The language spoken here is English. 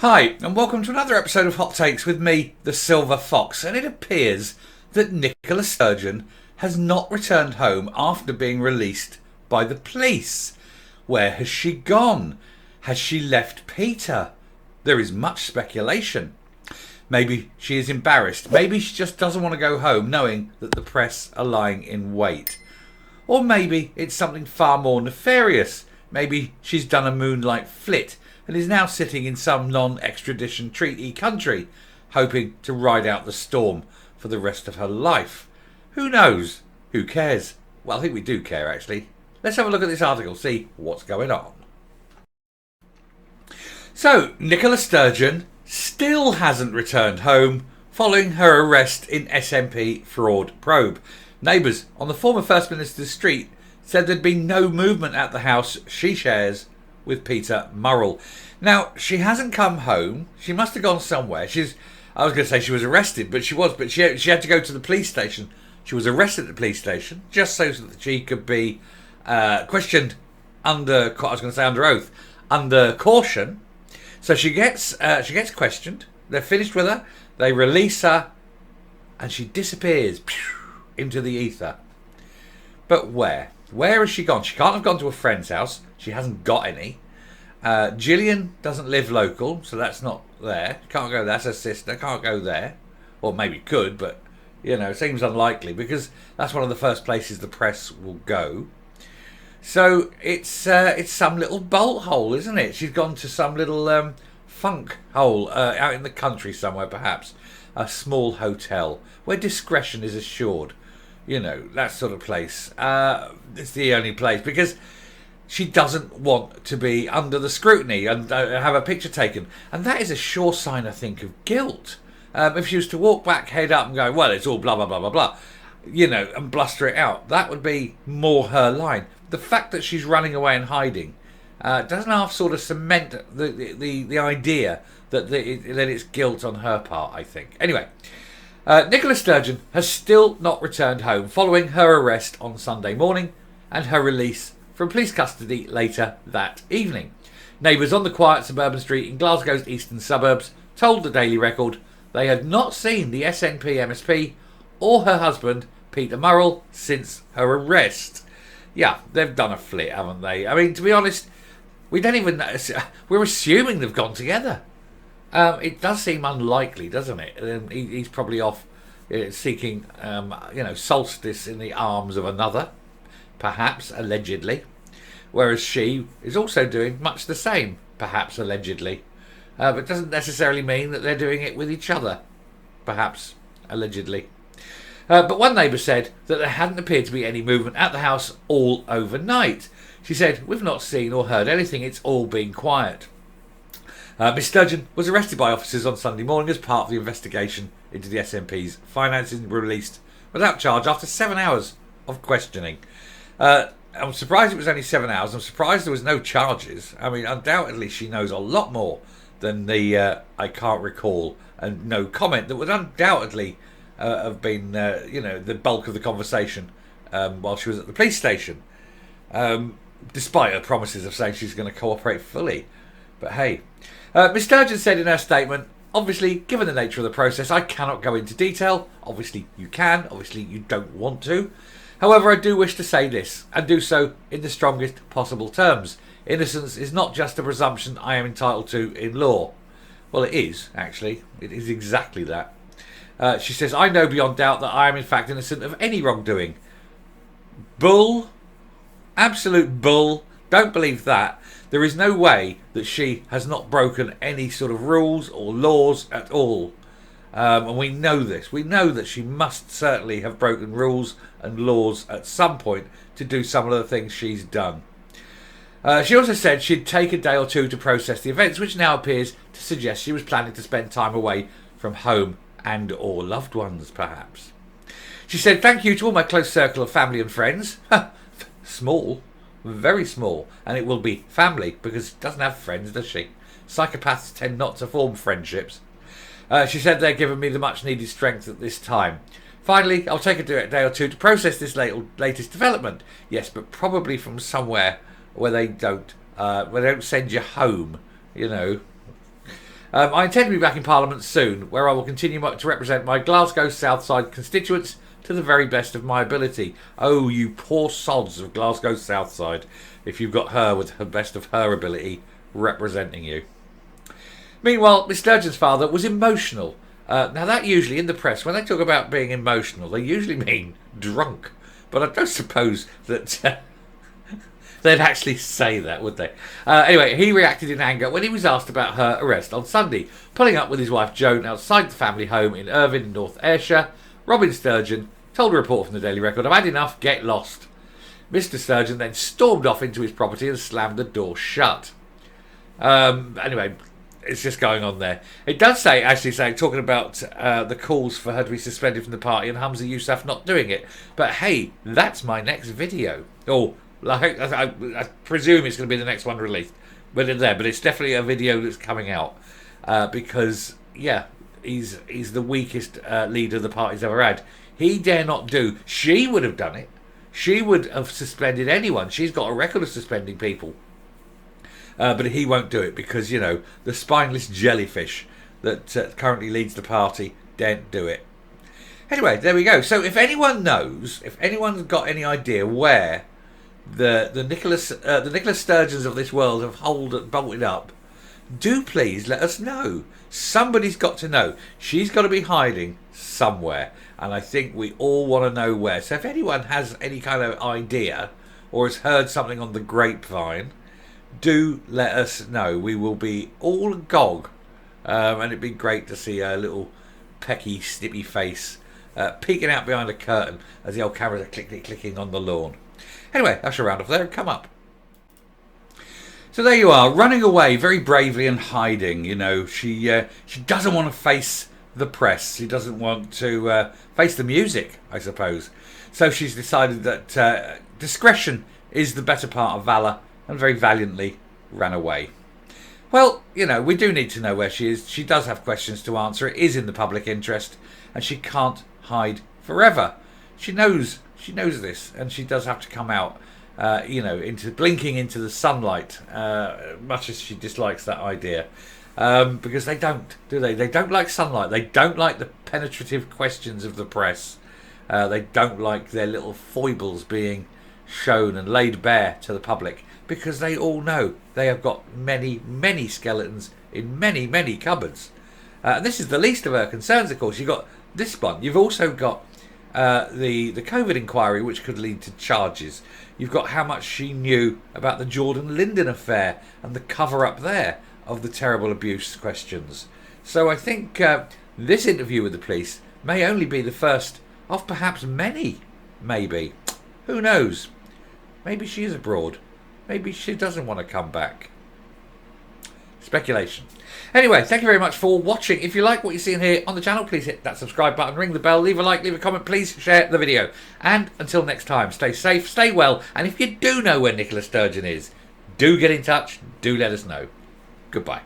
Hi, and welcome to another episode of Hot Takes with me, the Silver Fox. And it appears that Nicola Sturgeon has not returned home after being released by the police. Where has she gone? Has she left Peter? There is much speculation. Maybe she is embarrassed. Maybe she just doesn't want to go home knowing that the press are lying in wait. Or maybe it's something far more nefarious. Maybe she's done a moonlight flit and is now sitting in some non-extradition treaty country, hoping to ride out the storm for the rest of her life. Who knows? Who cares? Well, I think we do care, actually. Let's have a look at this article, see what's going on. So, Nicola Sturgeon still hasn't returned home following her arrest in SNP fraud probe. Neighbours on the former First Minister's street said there'd been no movement at the house she shares with Peter Murrell. Now, she hasn't come home. She must have gone somewhere. I was going to say she was arrested, but she had to go to the police station. She was arrested at the police station just so that she could be questioned under oath, under caution. So she gets questioned. They're finished with her. They release her, and she disappears into the ether. But where? Where has she gone? She can't have gone to a friend's house. She hasn't got any. Gillian doesn't live local, so that's not there. Can't go there. That's her sister. Can't go there. Or maybe could, but seems unlikely because that's one of the first places the press will go. So it's some little bolt hole, isn't it? She's gone to some little funk hole out in the country somewhere, perhaps a small hotel where discretion is assured. That sort of place. It's the only place because she doesn't want to be under the scrutiny and have a picture taken. And that is a sure sign, I think, of guilt. If she was to walk back, head up and go, well, it's all blah, blah, blah, blah, blah, and bluster it out, that would be more her line. The fact that she's running away and hiding doesn't half sort of cement the idea that it's guilt on her part, I think. Anyway, Nicola Sturgeon has still not returned home following her arrest on Sunday morning and her release from police custody later that evening. Neighbours on the quiet suburban street in Glasgow's eastern suburbs told the Daily Record they had not seen the SNP MSP or her husband, Peter Murrell, since her arrest. Yeah, they've done a flit, haven't they? I mean, to be honest, we don't even know. We're assuming they've gone together. It does seem unlikely, doesn't it? He's probably off seeking, solstice in the arms of another, perhaps, allegedly. Whereas she is also doing much the same, perhaps, allegedly. But doesn't necessarily mean that they're doing it with each other, perhaps, allegedly. But one neighbour said that there hadn't appeared to be any movement at the house all overnight. She said, "We've not seen or heard anything, it's all been quiet." Miss Sturgeon was arrested by officers on Sunday morning as part of the investigation into the SNP's finances and were released without charge after 7 hours of questioning. I'm surprised it was only 7 hours. I'm surprised there was no charges. I mean, undoubtedly she knows a lot more than the I can't recall and no comment that would undoubtedly have been the bulk of the conversation while she was at the police station, despite her promises of saying she's going to cooperate fully. But hey, Ms Sturgeon said in her statement, "Obviously, given the nature of the process, I cannot go into detail. Obviously you can, obviously you don't want to. However, I do wish to say this, and do so in the strongest possible terms. Innocence is not just a presumption I am entitled to in law." Well, it is, actually. It is exactly that. She says, "I know beyond doubt that I am in fact innocent of any wrongdoing." Bull. Absolute bull. Don't believe that. There is no way that she has not broken any sort of rules or laws at all. And we know this. We know that she must certainly have broken rules and laws at some point to do some of the things she's done. She also said she'd take a day or two to process the events, which now appears to suggest she was planning to spend time away from home and or loved ones, perhaps. She said, "Thank you to all my close circle of family and friends." Small. Very small. And it will be family, because she doesn't have friends, does she? Psychopaths tend not to form friendships. She said they're giving me the much needed strength at this time. Finally, I'll take a day or two to process this latest development. Yes, but probably from somewhere where they don't send you home, I intend to be back in Parliament soon, where I will continue to represent my Glasgow Southside constituents to the very best of my ability. Oh, you poor sods of Glasgow Southside, if you've got her with the best of her ability representing you. Meanwhile, Miss Sturgeon's father was emotional. Now that usually in the press, when they talk about being emotional, they usually mean drunk. But I don't suppose that they'd actually say that, would they? Anyway, he reacted in anger when he was asked about her arrest on Sunday, pulling up with his wife Joan outside the family home in Irvine in North Ayrshire. Robin Sturgeon told a reporter from the Daily Record, "I've had enough, get lost." Mr. Sturgeon then stormed off into his property and slammed the door shut. Anyway, it's just going on there. It does say, talking about the calls for her to be suspended from the party and Hamza Yousaf not doing it. But hey, that's my next video. Oh, I presume it's going to be the next one released. But it's definitely a video that's coming out. Because, yeah, he's the weakest leader the party's ever had. He dare not do. She would have done it. She would have suspended anyone. She's got a record of suspending people. But he won't do it because, you know, the spineless jellyfish that currently leads the party daren't do it. Anyway, there we go. So if anyone knows, if anyone's got any idea where the Nicholas Sturgeons of this world have bolted up, do please let us know. Somebody's got to know. She's got to be hiding somewhere. And I think we all want to know where. So if anyone has any kind of idea or has heard something on the grapevine, do let us know. We will be all agog. And it'd be great to see a little pecky, snippy face peeking out behind a curtain as the old cameras are clicking on the lawn. Anyway, I shall round off there and come up. So there you are, running away very bravely and hiding. You know, she doesn't want to face the press. She doesn't want to face the music, I suppose. So she's decided that discretion is the better part of valour, and very valiantly ran away. Well, you know, we do need to know where she is. She does have questions to answer. It is in the public interest, and she can't hide forever. She knows this, and she does have to come out, blinking into the sunlight, much as she dislikes that idea. Because they don't, do they? They don't like sunlight. They don't like the penetrative questions of the press. They don't like their little foibles being shown and laid bare to the public, because they all know they have got many, many skeletons in many, many cupboards. And this is the least of her concerns, of course. You've got this one. You've also got the COVID inquiry, which could lead to charges. You've got how much she knew about the Jordan Linden affair and the cover-up there of the terrible abuse questions. So I think this interview with the police may only be the first of perhaps many, maybe. Who knows? Maybe she is abroad. Maybe she doesn't want to come back. Speculation. Anyway, thank you very much for watching. If you like what you're seeing here on the channel, please hit that subscribe button, ring the bell, leave a like, leave a comment, please share the video. And until next time, stay safe, stay well, and if you do know where Nicola Sturgeon is, do get in touch, do let us know. Goodbye.